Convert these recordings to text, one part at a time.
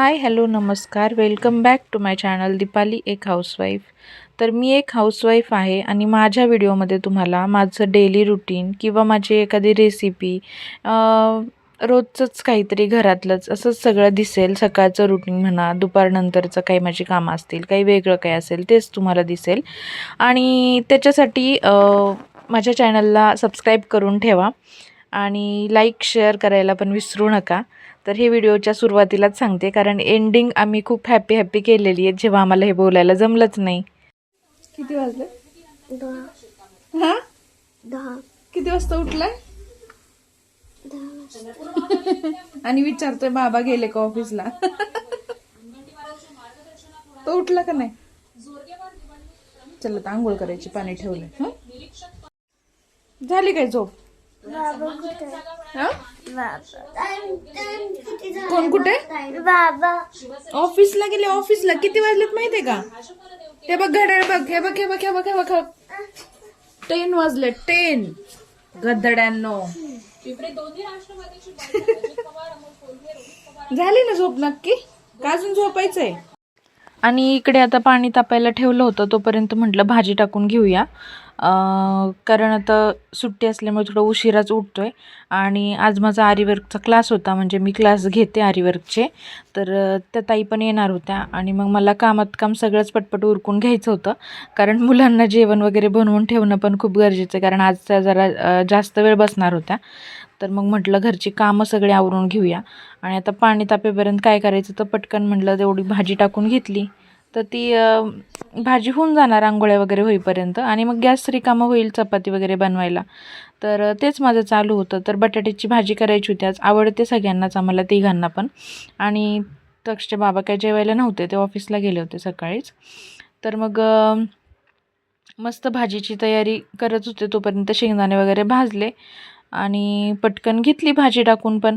हाय hello नमस्कार welcome back to my channel Deepali एक housewife. तर मी एक हाऊसवाईफ आहे आणि माझ्या व्हिडिओमध्ये तुम्हाला माझं डेली रुटीन किंवा माझी एखादी रेसिपी रोजचंच काहीतरी घरातलंच असंच सगळं दिसेल. सकाळचं रुटीन म्हणा, दुपारनंतरचं काही माझी कामं असतील, काही वेगळं काही असेल तेच तुम्हाला दिसेल. आणि त्याच्यासाठी माझ्या चॅनलला सबस्क्राईब करून ठेवा आणि लाईक शेअर करायला पण विसरू नका. तर हे व्हिडिओच्या सुरुवातीलाच सांगते, कारण एंडिंग आम्ही खूप हॅपी केलेली आहे जेव्हा आम्हाला हे बोलायला जमलंच नाही. किती वाजले? 10. हा 10. किती वाजता उठलाय? 10. आणि विचारतोय बाबा गेले का ऑफिसला? तो उठला का नाही? चला तर आंघोळ करायची, पाणी ठेवलंय. झाली काय झोप? बाबा कुठे? हा? बाबा कोण कुठे? बाबा ऑफिसला गेले. ऑफिसला किती वाजलेत माहितीये का? हे बघ घड्याळ बघ, हे बघ हे बघ हे बघ हे बघ 10 वाजले. 10 गद्धड्यांनो. झाली ना झोप नक्की का अजून झोपायचंय? आणि इकडे आता पाणी तापायला ठेवलं होतं, तोपर्यंत म्हटलं भाजी टाकून घेऊया. कारण आता सुट्टी असल्यामुळे थोडं उशिराच उठतोय. आणि आज माझा आरीवर्कचा क्लास होता, म्हणजे मी क्लास घेते आरीवर्कचे. तर त्या ताई पण येणार होत्या आणि मग मला कामात काम सगळंच पटपट उरकून घ्यायचं होतं. कारण मुलांना जेवण वगैरे बनवून ठेवणं पण खूप गरजेचं आहे, कारण आज त्या जरा जास्त वेळ बसणार होत्या. तर मग म्हटलं घरची कामं सगळे आवरून घेऊया. आणि आता पाणी तापेपर्यंत काय करायचं, तर पटकन म्हटलं तेवढी भाजी टाकून घेतली तर ती भाजी होऊन जाणार आंघोळ्या वगैरे होईपर्यंत, आणि मग गॅस रिकामा होईल चपाती वगैरे बनवायला. तर तेच माझं चालू होतं. तर बटाट्याची भाजी करायची होती आज. आवडते सगळ्यांनाच, आम्हाला तिघांना पण. आणि तक्षचे बाबा काय जेवायला नव्हते, ते ऑफिसला गेले होते सकाळीच. तर मग मस्त भाजीची तयारी करत होते, तोपर्यंत शेंगदाणे वगैरे भाजले आणि पटकन घेतली भाजी टाकून. पण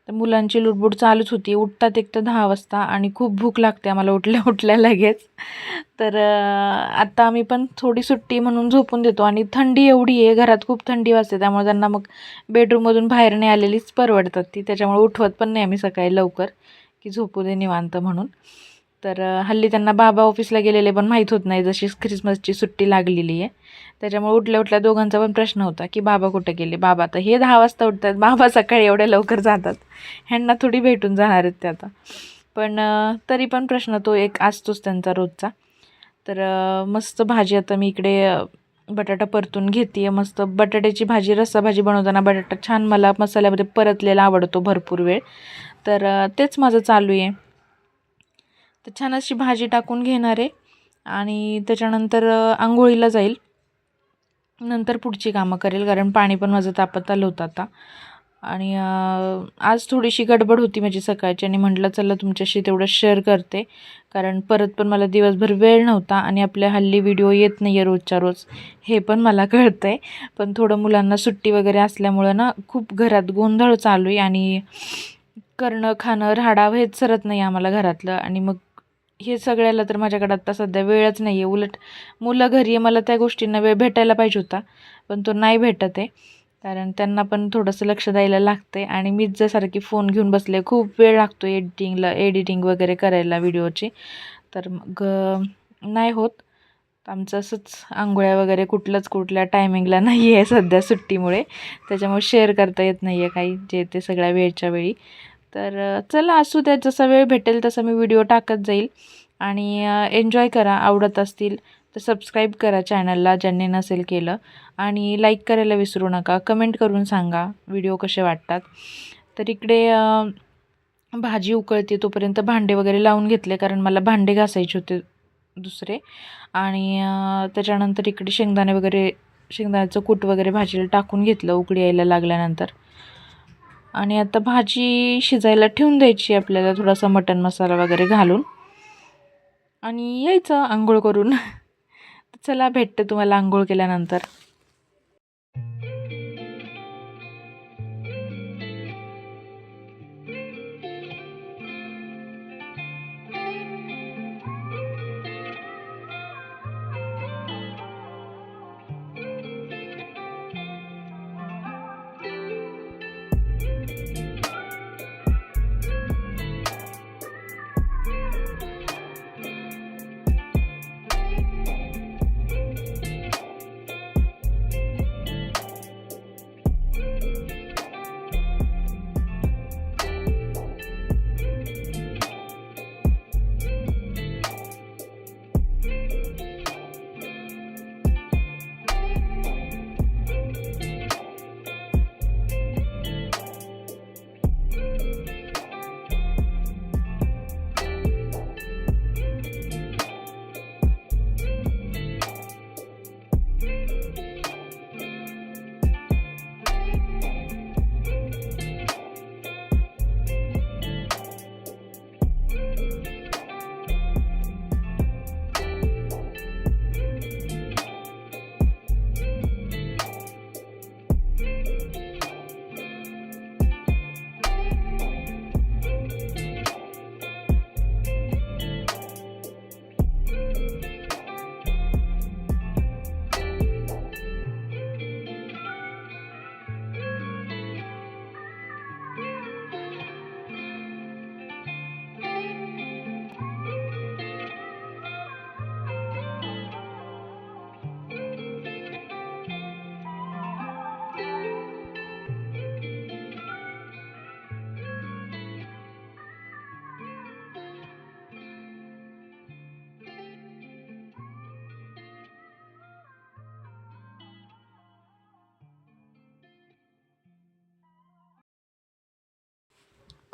तर मुलांची लुडबुड चालूच होती. उठतात एक तर 10 वाजता आणि खूप भूक लागते आम्हाला उठल्या उठल्या लगेच. तर आता आम्ही पण थोडी सुट्टी म्हणून झोपून देतो. आणि थंडी एवढी आहे घरात, खूप थंडी वाजते, त्यामुळे त्यांना मग बेडरूममधून बाहेर नाही आलेलीच परवडतात ती. त्याच्यामुळे उठवत पण नाही आम्ही सकाळी लवकर, की झोपू दे निवांत म्हणून. तर हल्ली त्यांना बाबा ऑफिसला गेलेले पण माहीत होत नाही, जशी ख्रिसमसची सुट्टी लागलेली आहे. त्याच्यामुळे उठल्या उठल्या दोघांचा पण प्रश्न होता की बाबा कुठे गेले. बाबा तर हे 10 वाजता उठतात, बाबा सकाळी एवढ्या लवकर जातात, ह्यांना थोडी भेटून जाणार आहेत ते आता. पण तरी पण प्रश्न तो एक असतोच त्यांचा रोजचा. तर मस्त भाजी आता मी इकडे बटाटा परतून घेते आहे. मस्त बटाट्याची भाजी, रस्साभाजी बनवताना बटाटा छान मला मसाल्यामध्ये परतलेला आवडतो भरपूर वेळ. तर तेच माझं चालू आहे. तर छान अशी भाजी टाकून घेणार आहे आणि त्याच्यानंतर आंघोळीला जाईल. नंतर पुढची कामं करेल, कारण पाणी पण माझं तापत आलं होतं आता. आणि आज थोडीशी गडबड होती माझी सकाळची, आणि म्हटलं चला तुमच्याशी तेवढं शेअर करते, कारण परत पण मला दिवसभर वेळ नव्हता. आणि आपल्या हल्ली व्हिडिओ येत नाही आहे रोजच्या रोज, हे पण मला कळतं आहे. पण थोडं मुलांना सुट्टी वगैरे असल्यामुळं ना खूप घरात गोंधळ चालू आहे, आणि करणं खाणं राहाडा हेच सरत नाही आम्हाला घरातलं. आणि मग हे सगळ्याला तर माझ्याकडे आत्ता सध्या वेळच नाही आहे. उलट मुलं घरी आहे, मला त्या गोष्टींना वेळ भेटायला पाहिजे होता, पण तो नाही भेटत आहे. कारण त्यांना पण थोडंसं लक्ष द्यायला लागतं आहे. आणि मीच जर सारखी फोन घेऊन बसले, खूप वेळ लागतो एडिटिंग वगैरे करायला व्हिडिओची. तर मग नाही होत. आमचं असंच आंघोळ्या वगैरे कुठल्या टायमिंगला नाही आहे सध्या सुट्टीमुळे, त्याच्यामुळे शेअर करता येत नाही आहे काही, जे ते सगळ्या वेळच्या वेळी. तर चला असू द्या, जसा वेळ भेटेल तसा मी व्हिडिओ टाकत जाईल. आणि एन्जॉय करा. आवडत असतील तर सबस्क्राईब करा चॅनलला ज्यांनी नसेल केलं, आणि लाईक करायला विसरू नका. कमेंट करून सांगा व्हिडिओ कसे वाटतात. तर इकडे भाजी उकळते तोपर्यंत भांडे वगैरे लावून घेतले, कारण मला भांडे घासायचे होते दुसरे. आणि त्याच्यानंतर इकडे शेंगदाण्याचं कूट वगैरे भाजीला टाकून घेतलं उकळी यायला लागल्यानंतर. आणि आता भाजी शिजायला ठेवून द्यायची आपल्याला, थोडासा मटण मसाला वगैरे घालून, आणि यायचं आंघोळ करून. चला भेटते तुम्हाला आंघोळ केल्यानंतर.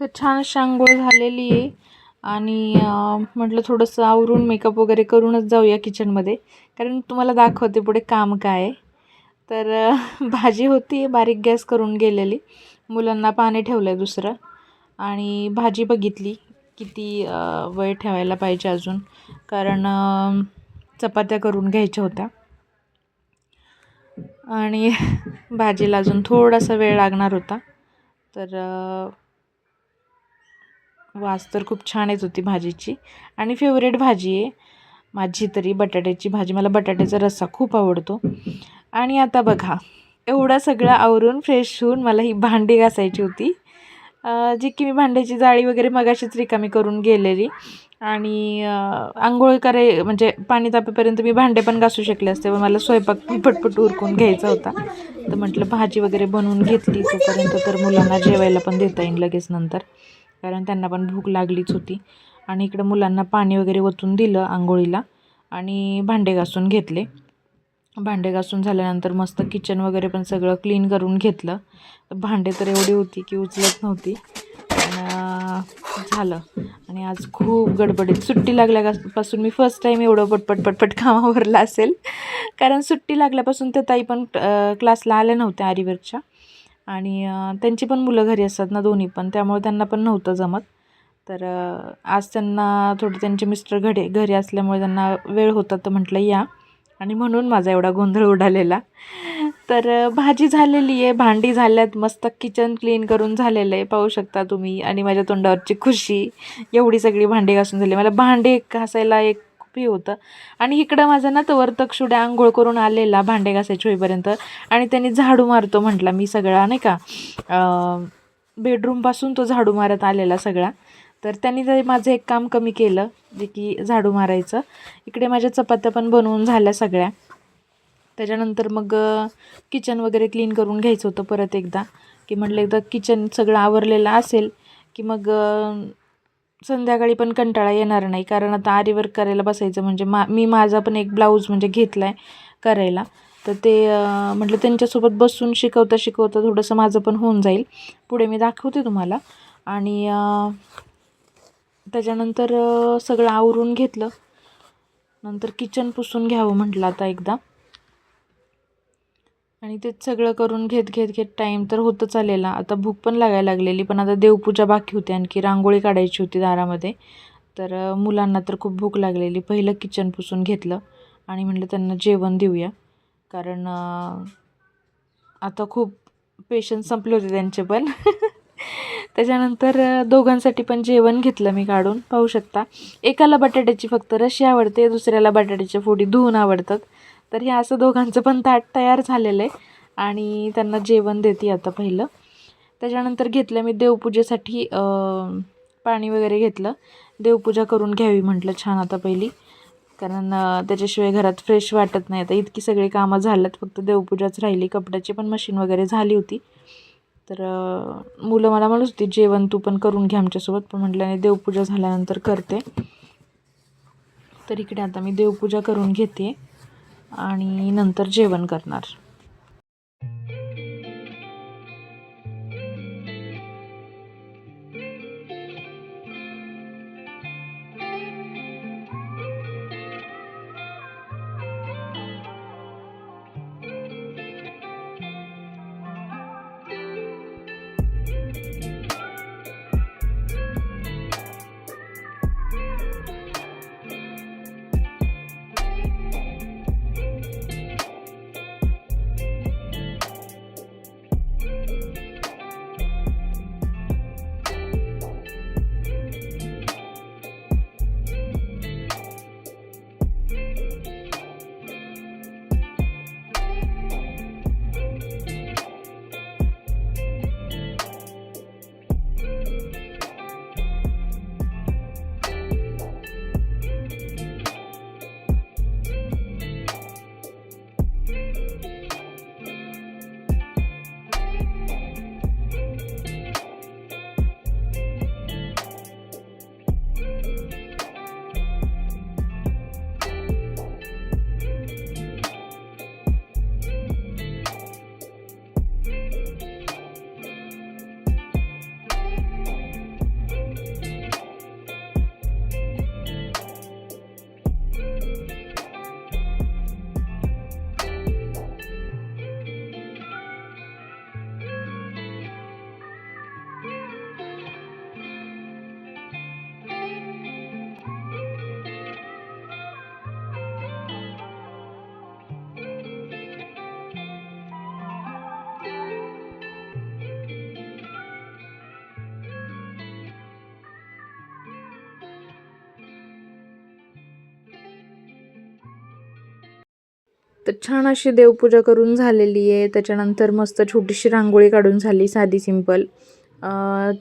तर छान अशी अंघोळ झालेली आहे आणि म्हटलं थोडंसं आवरून मेकअप वगैरे करूनच जाऊया किचनमध्ये, कारण तुम्हाला दाखवते पुढे काम काय आहे. तर भाजी होती बारीक गॅस करून गेलेली, मुलांना पाणी ठेवलं आहे दुसरं, आणि भाजी बघितली किती वेळ ठेवायला पाहिजे अजून, कारण चपात्या करून घ्यायच्या होत्या आणि भाजीला अजून थोडासा वेळ लागणार होता. तर वास तर खूप छान येत होती भाजीची, आणि फेवरेट भाजी आहे माझी तरी बटाट्याची भाजी. मला बटाट्याचा रस्सा खूप आवडतो. आणि आता बघा, एवढं सगळं आवरून फ्रेश होऊन मला ही भांडी घासायची होती, जी की मी भांड्याची जाळी वगैरे मगाशीच रिकामी करून गेलेली, आणि आंघोळ म्हणजे पाणी तापेपर्यंत मी भांडे पण घासू शकले असते, पण मला स्वयंपाक पटपट उरकून घ्यायचा होता. तर म्हटलं भाजी वगैरे बनवून घेतली तोपर्यंत, तर मुलांना जेवायला पण देता येईल लगेच नंतर, कारण त्यांना पण भूक लागलीच होती. आणि इकडं मुलांना पाणी वगैरे ओतून दिलं आंघोळीला, आणि भांडे घासून घेतले. भांडे घासून झाल्यानंतर मस्त किचन वगैरे पण सगळं क्लीन करून घेतलं. भांडे तर एवढी होती की उचलत नव्हती, पण झालं. आणि आज खूप गडबडीत सुट्टी लागल्यापासून मी फर्स्ट टाईम एवढं पटपट कामावरला असेल, कारण सुट्टी लागल्यापासून त्या ताई पण क्लासला आल्या नव्हत्या आरीवर्कच्या, आणि त्यांची पण मुलं घरी असतात ना दोन्ही पण, त्यामुळे त्यांना पण नव्हतं जमत. तर आज त्यांना थोडं त्यांचे मिस्टर घरी असल्यामुळे त्यांना वेळ होता, तर म्हटलं या, आणि म्हणून माझा एवढा गोंधळ उडालेला. तर भाजी झालेली आहे, भांडी झाल्यात, मस्त किचन क्लीन करून झालेलं आहे पाहू शकता तुम्ही, आणि माझ्या तोंडावरची खुशी, एवढी सगळी भांडी घासून झाली. मला भांडे घासायला एक खूप हे होतं, आणि इकडं माझा ना तवर तक्षुड्या आंघोळ करून आलेला भांडे घासायची होईपर्यंत, आणि त्यांनी झाडू मारतो म्हटला, मी सगळा नाही का बेडरूमपासून तो झाडू मारत आलेला सगळा. तर त्यांनी तरी माझं एक काम कमी केलं, जे की झाडू मारायचं. इकडे माझ्या चपात्या पण बनवून झाल्या सगळ्या. त्याच्यानंतर मग किचन वगैरे क्लीन करून घ्यायचं होतं परत एकदा, की म्हटलं एकदा किचन सगळं आवरलेलं असेल की मग संध्याकाळी पण कंटाळा येणार नाही, कारण आता आरी वर्क करायला बसायचं म्हणजे मी माझा पण एक ब्लाऊज म्हणजे घेतला आहे करायला, तर ते म्हटलं त्यांच्यासोबत बसून शिकवता थोडंसं माझं पण होऊन जाईल, पुढे मी दाखवते तुम्हाला. आणि त्याच्यानंतर सगळं आवरून घेतलं, नंतर किचन पुसून घ्यावं म्हटलं आता एकदा, आणि तेच सगळं करून घेत टाईम तर होतच आलेला. आता भूक पण लागायला लागलेली, पण आता देवपूजा बाकी होती, आणखी रांगोळी काढायची होती दारामध्ये. तर मुलांना तर खूप भूक लागलेली. पहिलं किचन पुसून घेतलं आणि म्हटलं त्यांना जेवण देऊया, कारण आता खूप पेशन्स संपले होते त्यांचे पण. त्याच्यानंतर दोघांसाठी पण जेवण घेतलं मी काढून, पाहू शकता. एकाला बटाट्याची फक्त रशी आवडते, दुसऱ्याला बटाट्याच्या फोडी धुवून आवडतात. तर हे असं दोघांचं पण ताट तयार झालेलं आहे, आणि त्यांना जेवण देते आता पहिलं. त्याच्यानंतर घेतलं मी देवपूजेसाठी पाणी वगैरे घेतलं, देवपूजा करून घ्यावी म्हटलं छान आता पहिली, कारण त्याच्याशिवाय घरात फ्रेश वाटत नाही. आता इतकी सगळी कामं झाल्यात, फक्त देवपूजाच राहिली. कपड्याची पण मशीन वगैरे झाली होती. तर मुलं मला म्हणत होती जेवण तू पण करून घ्या आमच्यासोबत, पण म्हटलं नाही, देवपूजा झाल्यानंतर करते. तर इकडे आता मी देवपूजा करून घेते आणि नंतर जेवण करणार. तर छान अशी देवपूजा करून झालेली आहे. त्याच्यानंतर मस्त छोटीशी रांगोळी काढून झाली, साधी सिंपल.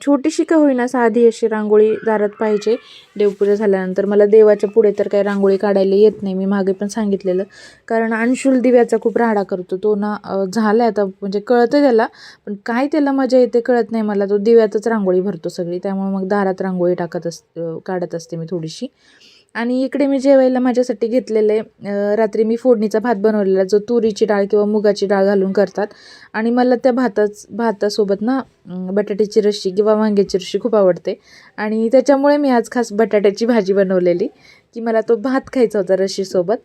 छोटीशी का होईना साधी अशी रांगोळी दारात पाहिजे देवपूजा झाल्यानंतर. मला देवाच्या पुढे तर काही रांगोळी काढायला येत नाही, मी मागे पण सांगितलेलं. कारण अंशुल दिव्याचा खूप राडा करतो तो ना. झाला आता म्हणजे कळतं त्याला, पण काय त्याला मजा येते कळत नाही मला. तो दिव्यातच रांगोळी भरतो सगळी, त्यामुळे मग दारात रांगोळी काढत असते मी थोडीशी. आणि इकडे मी जेवायला माझ्यासाठी घेतलेलं आहे. रात्री मी फोडणीचा भात बनवलेला, जो तुरीची डाळ किंवा मुगाची डाळ घालून करतात. आणि मला त्या भातासोबत ना बटाट्याची रस्सी किंवा वांग्याची रस्सी खूप आवडते. आणि त्याच्यामुळे मी आज खास बटाट्याची भाजी बनवलेली, की मला तो भात खायचा होता रस्सीसोबत.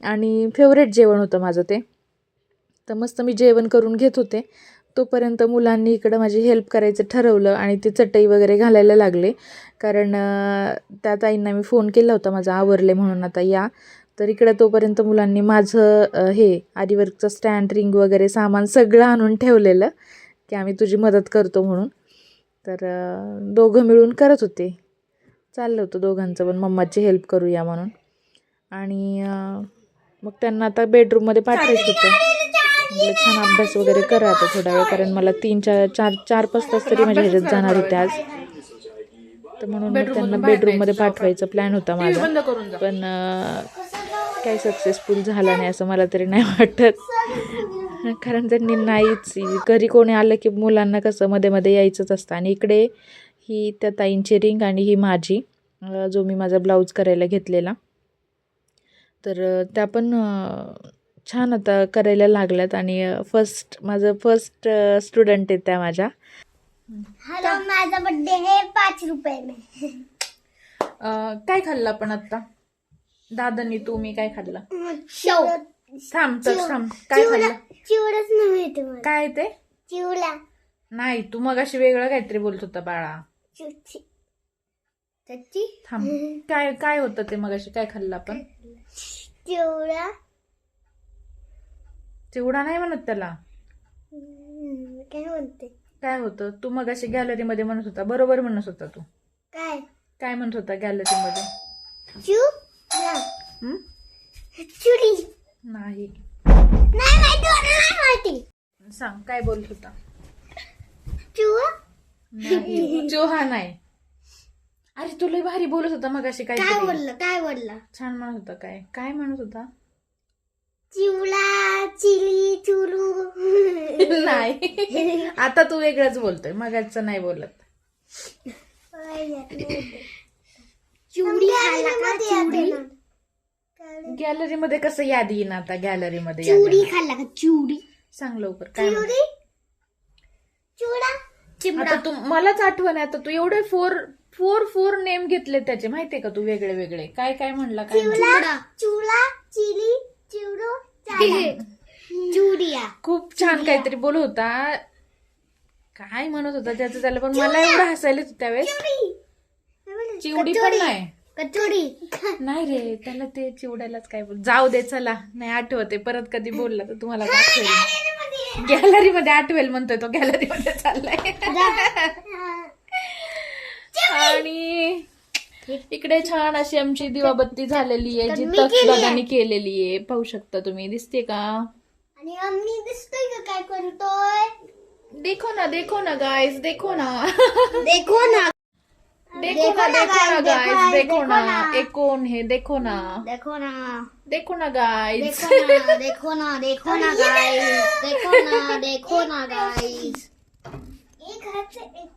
आणि फेवरेट जेवण होतं माझं ते. तर मस्त मी जेवण करून घेत होते, तोपर्यंत मुलांनी इकडं माझी हेल्प करायचं ठरवलं आणि ते चटई वगैरे घालायला लागले. कारण त्या ताईंना मी फोन केला होता माझं आवरले म्हणून आता या. तर इकडं तोपर्यंत मुलांनी माझं हे आरीवर्कचं स्टँड, रिंग वगैरे सामान सगळं आणून ठेवलेलं, की आम्ही तुझी मदत करतो म्हणून. तर दोघं मिळून करत होते. चाललं होतं दोघांचं पण मम्माची हेल्प करूया म्हणून. आणि मग त्यांना आता बेडरूममध्ये पाठवायचं होतं. म्हटलं छान अभ्यास वगैरे करा आता थोडा वेळ, कारण मला 4-5 तास तरी माझ्या ह्याच्यात जाणार होते आज. तर म्हणून मग त्यांना बेडरूममध्ये पाठवायचा प्लॅन होता माझा, पण काही सक्सेसफुल झाला नाही असं मला तरी नाही वाटत. कारण त्यांनी नाहीच, घरी कोणी आलं की मुलांना कसं मध्ये मध्ये यायचंच असतं. आणि इकडे ही त्या ताईंची रिंग आणि ही माझी, जो मी माझा ब्लाऊज करायला घेतलेला. तर त्या पण छान आता करायला लागल्यात. आणि माझं फर्स्ट स्टुडंट आहे त्या माझ्या. हॅलो, माझा बर्थडे है 5 रुपये में. काय खाल्लं आपण आता दादांनी, तू मी काय खाल्लं? थांब काय खाल्लं? चिवडाच नव्हे मला. काय ते चिवडा नाही, तू मग अशी वेगळं काहीतरी बोलत होता बाळा. थांब, काय होतं ते मग अशी काय खाल्लं आपण? चिवडा नाही म्हणत त्याला. काय म्हणते? काय होतं? तू मग अशी गॅलरीमध्ये म्हणत होता, बरोबर म्हणत होता तू. काय म्हणत होता गॅलरीमध्ये? नाही सांग, काय बोलत होता? चोहा नाही. अरे तुला भारी बोलत होता मग अशी. काय बोलला? छान म्हणत होता. काय म्हणत होता? चिवडा, चिली, चुरू. नाही, आता तू वेगळंच बोलतोय, मगाचं नाही बोलत. गॅलरीमध्ये कसं याद येईन आता? गॅलरीमध्ये चिवडी खाल्ला का? चिवडी सांग लवकर. काय चिवडा आता तू, मलाच आठवण आहे आता. तू एवढे फोर नेम घेतले त्याचे, माहितीये का? तू वेगळे वेगळे काय म्हणला? काय चिवडा, चिली, चिवडो, चुडिया. खूप छान काहीतरी बोलत होता. काय म्हणत होता त्याचं त्याला, पण मला एवढं हसायला त्यावेळेस. चिवडी पण नाही, कचोडी नाही रे, त्याला ते चिवड्यालाच काय बोल. जाऊ दे, चला, नाही आठवते. परत कधी बोलला तर तुम्हाला आठवेल. गॅलरीमध्ये आठवेल म्हणतोय तो, गॅलरीमध्ये चाललाय. आणि इकडे छान अशी आमची दिवाबत्ती झालेली आहे, जी तक्ष दादांनी केलेली आहे. पाहू शकता तुम्ही, दिसते का? आणि आम्ही दिसतोय का काय करतोय? देखो ना गाइस, देखो ना गाइस, देखो ना, एक कौन है? देखो ना गाइस, देखो ना गाइस. एक हात से एक